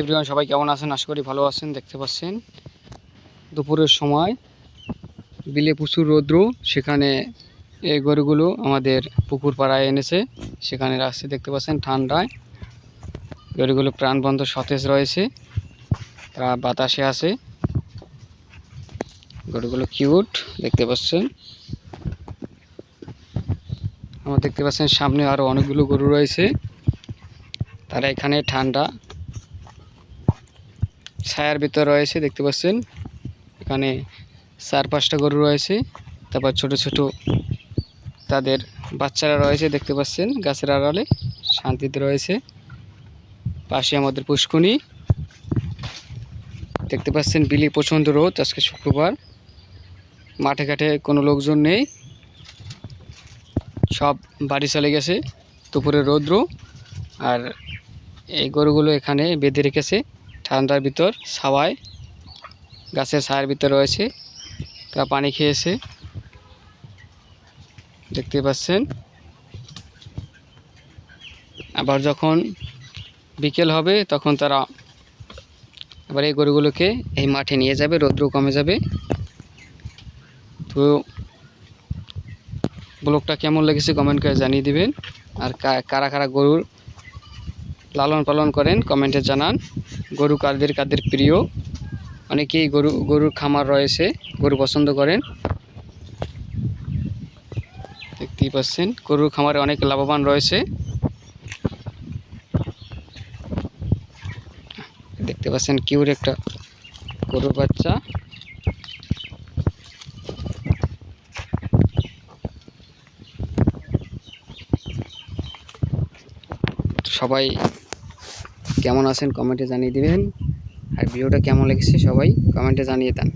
Everyone, সবাই কেমন আছেন? আশা করি ভালো আছেন। দেখতে পাচ্ছেন দুপুরের সময় বিলে প্রচুর রৌদ্র। সেখানে এই গরুগুলো আমাদের পুকুর পাড়ায় এনেছে, সেখানে রাখছে। দেখতে পাচ্ছেন ঠান্ডায় গরুগুলো প্রাণবন্ত সতেজ রয়েছে, তারা বাতাসে আছে। গরুগুলো কিউট দেখতে পাচ্ছেন। আমরা দেখতে পাচ্ছেন সামনে আরো অনেকগুলো গরু রয়েছে, তারা এখানে ঠান্ডা ছায়ার ভিতর রয়েছে। দেখতে পাচ্ছেন এখানে 4-5টা গরু রয়েছে, তারপর ছোট ছোট তাদের বাচ্চারা রয়েছে। দেখতে পাচ্ছেন গাছের আড়ালে শান্তিতে রয়েছে। পাশে আমাদের পুষ্কুনি। দেখতে পাচ্ছেন বিলি প্রচণ্ড রোদ, আজকে শুক্রবার। মাঠে ঘাটে কোনো লোকজন নেই, সব বাড়ি চলে গেছে দুপুরে রৌদ্র। আর এই গরুগুলো এখানে বেঁধে রেখেছে ঠান্ডার ভিতর, ছাওয়ায় গাছের ছায়ার ভিতর রয়েছে। তারা পানি খেয়েছে, দেখতে পাচ্ছেন। আবার যখন বিকেল হবে তখন তারা আবার এই গরুগুলোকে এই মাঠে নিয়ে যাবে, রৌদ্র কমে যাবে। তো ব্লগটা কেমন লেগেছে কমেন্ট করে জানিয়ে দিবেন। আর কারা কারা গরুর লালন পালন করেন কমেন্টে জানান। গরু কাদের কাদের প্রিয়? অনেকেই গরুর খামার রয়েছে, গরু পছন্দ করেন। দেখতেই পাচ্ছেন গরুর খামারে অনেক লাভবান রয়েছে। দেখতে পাচ্ছেন কিউট একটা গরুর বাচ্চা। সবাই কেমন আছেন কমেন্টে জানিয়ে দিবেন। আর ভিডিওটা কেমন লেগেছে সবাই কমেন্টে জানিয়ে দেন।